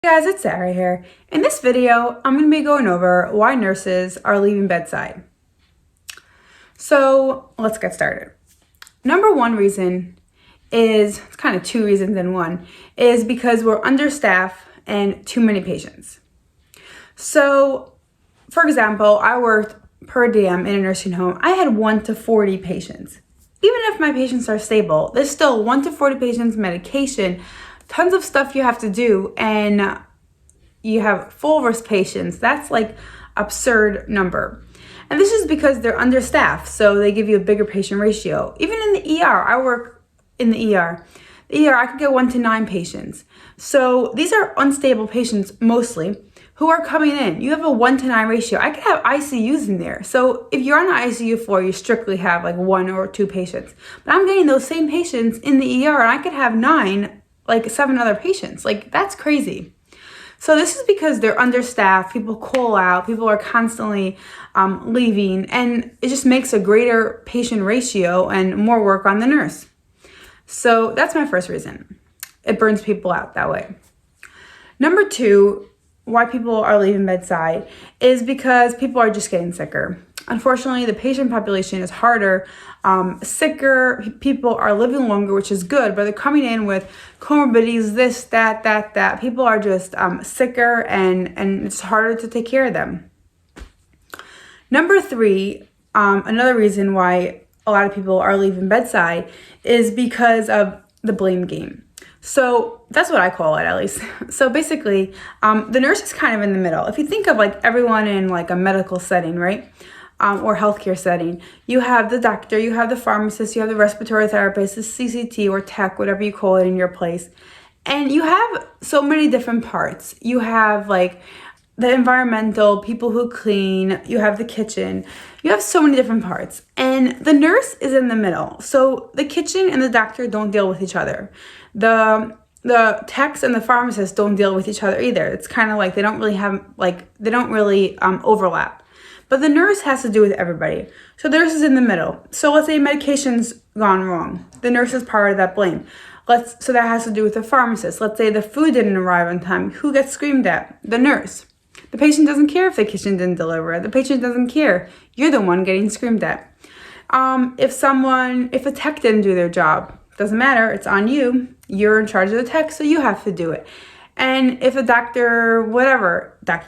Hey guys, it's Sarah here. In this video, I'm going to be going over why nurses are leaving bedside. So let's get started. Number one reason is, it's kind of two reasons in one, is because we're understaffed and too many patients. So for example, I worked per diem in a nursing home. I had 1 to 40 patients. Even if my patients are stable, there's still 1 to 40 patients, medication, tons of stuff you have to do, and you have full risk patients. That's like absurd number. And this is because they're understaffed, so they give you a bigger patient ratio. Even in the ER, I work in the ER. The ER, I could get 1 to 9 patients. So these are unstable patients mostly who are coming in. You have a 1 to 9 ratio. I could have ICUs in there. So if you're on the ICU floor, you strictly have like 1 or 2 patients. But I'm getting those same patients in the ER, and I could have 9, like 7 other patients. Like, that's crazy. So this is because they're understaffed, people call out, people are constantly leaving, and it just makes a greater patient ratio and more work on the nurse. So that's my first reason. It burns people out that way. Number two, why people are leaving bedside is because people are just getting sicker. Unfortunately, the patient population is harder, sicker, people are living longer, which is good, but they're coming in with comorbidities, this, that. People are just sicker, and it's harder to take care of them. Number three, another reason why a lot of people are leaving bedside is because of the blame game. So that's what I call it, at least. So basically, the nurse is kind of in the middle. If you think of like everyone in like a medical setting, right? Or healthcare setting, you have the doctor, you have the pharmacist, you have the respiratory therapist, the CCT or tech, whatever you call it in your place. And you have so many different parts. You have like the environmental, people who clean, you have the kitchen, you have so many different parts. And the nurse is in the middle. So the kitchen and the doctor don't deal with each other. The techs and the pharmacists don't deal with each other either. It's kind of like they don't really overlap. But the nurse has to do with everybody. So the nurse is in the middle. So let's say medication's gone wrong. The nurse is part of that blame. So that has to do with the pharmacist. Let's say the food didn't arrive on time. Who gets screamed at? The nurse. The patient doesn't care if the kitchen didn't deliver. The patient doesn't care. You're the one getting screamed at. If a tech didn't do their job, doesn't matter. It's on you. You're in charge of the tech, so you have to do it. And if a doctor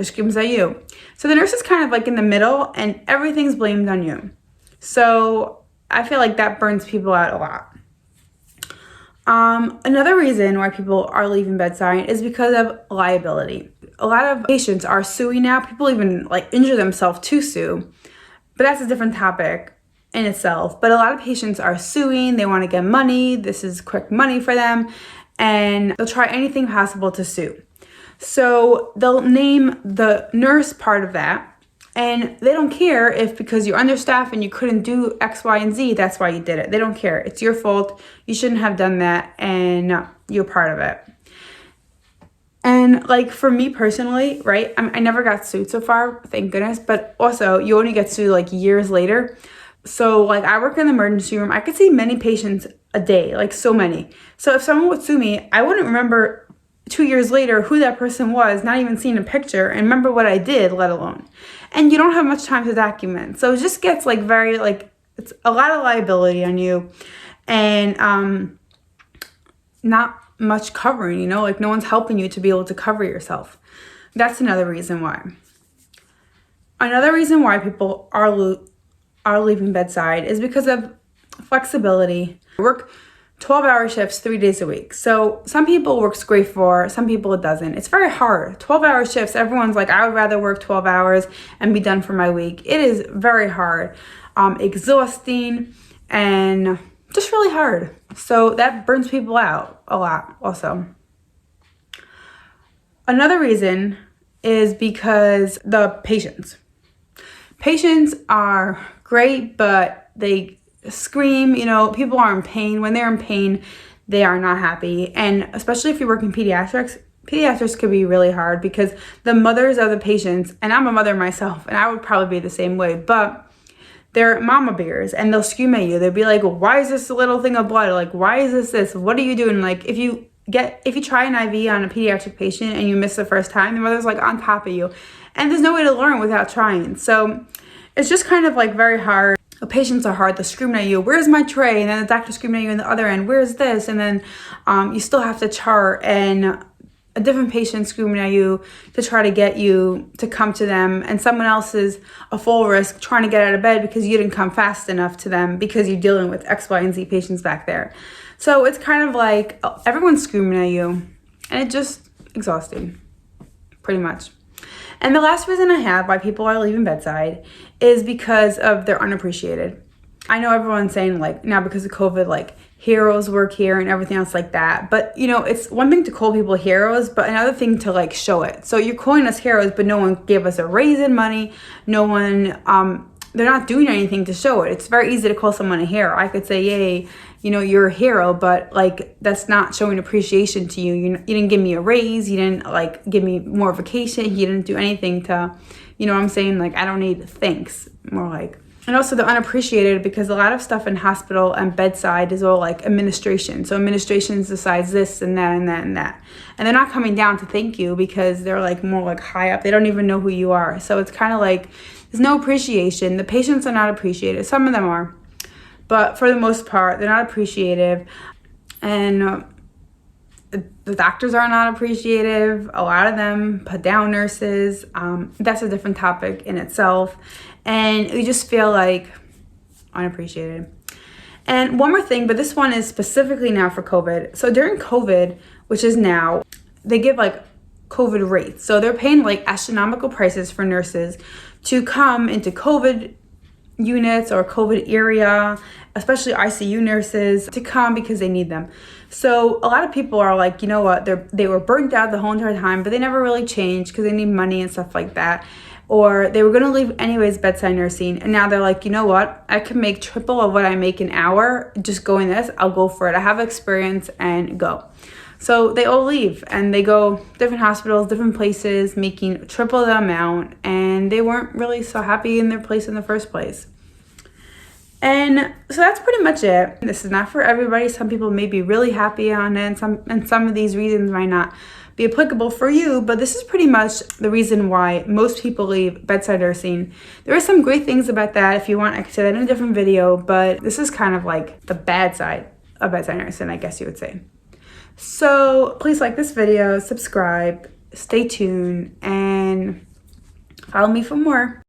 screams at you. So the nurse is kind of like in the middle, and everything's blamed on you. So I feel like that burns people out a lot. Another reason why people are leaving bedside is because of liability. A lot of patients are suing now. People even like injure themselves to sue, but that's a different topic in itself. But a lot of patients are suing. They want to get money. This is quick money for them, and they'll try anything possible to sue. So they'll name the nurse part of that, and they don't care if because you're understaffed and you couldn't do X, Y, and Z, that's why you did it. They don't care. It's your fault. You shouldn't have done that, and you're part of it. And like for me personally, right, I never got sued so far, thank goodness, but also you only get sued like years later. So like I work in the emergency room. I could see many patients a day, like so many. So if someone would sue me, I wouldn't remember 2 years later who that person was, not even seeing a picture, and remember what I did, let alone. And you don't have much time to document. So it just gets like very like, it's a lot of liability on you, and not much covering, like no one's helping you to be able to cover yourself. That's another reason why. Another reason why people are leaving bedside is because of flexibility. I work 12-hour shifts 3 days a week. So some people works great for, some people it doesn't. It's very hard. 12-hour shifts, everyone's like, I would rather work 12 hours and be done for my week. It is very hard, exhausting, and just really hard. So that burns people out a lot also. Another reason is because the patients. Patients are great, but they scream, people are in pain. When they're in pain, they are not happy. And especially if you work in pediatrics could be really hard because the mothers of the patients, and I'm a mother myself, and I would probably be the same way, but they're mama bears, and they'll scream at you. They'll be like, why is this a little thing of blood? Like, why is this? What are you doing? Like, if you if you try an IV on a pediatric patient and you miss the first time, the mother's like on top of you. And there's no way to learn without trying. So it's just kind of like very hard. The patients are hard. They're screaming at you, where's my tray? And then the doctor's screaming at you on the other end, where's this? And then you still have to chart, and a different patient screaming at you to try to get you to come to them, and someone else is a full risk trying to get out of bed because you didn't come fast enough to them because you're dealing with X, Y, and Z patients back there. So it's kind of like everyone's screaming at you, and it's just exhausting, pretty much. And the last reason I have why people are leaving bedside is because of they're unappreciated. I know everyone's saying like now because of COVID, like heroes work here and everything else like that. But you know, it's one thing to call people heroes, but another thing to like show it. So you're calling us heroes, but no one gave us a raise in money. No one, they're not doing anything to show it. It's very easy to call someone a hero. I could say, yay, you know, you're a hero, but like that's not showing appreciation to you. You didn't give me a raise. You didn't like give me more vacation. You didn't do anything to, you know what I'm saying? Like, I don't need thanks, more like. And also they're unappreciated because a lot of stuff in hospital and bedside is all like administration. So administration decides this and that and that and that. And they're not coming down to thank you because they're like more like high up. They don't even know who you are. So it's kind of like there's no appreciation. The patients are not appreciated. Some of them are. But for the most part, they're not appreciative. And the doctors are not appreciative. A lot of them put down nurses. That's a different topic in itself. And we just feel like unappreciated. And one more thing, but this one is specifically now for COVID. So during COVID, which is now, they give like COVID rates. So they're paying like astronomical prices for nurses to come into COVID units or COVID area, especially ICU nurses, to come because they need them. So a lot of people are like, you know what, they were burnt out the whole entire time, but they never really changed because they need money and stuff like that. Or they were going to leave anyways bedside nursing, and now they're like, you know what, I can make triple of what I make an hour just going this. I'll go for it. I have experience and go. So they all leave and they go different hospitals, different places, making triple the amount, and they weren't really so happy in their place in the first place. And so that's pretty much it. This is not for everybody. Some people may be really happy on it, and some of these reasons might not be applicable for you, but this is pretty much the reason why most people leave bedside nursing. There are some great things about that. If you want, I could say that in a different video, but this is kind of like the bad side of bedside nursing, I guess you would say. So please like this video, subscribe, stay tuned, and follow me for more.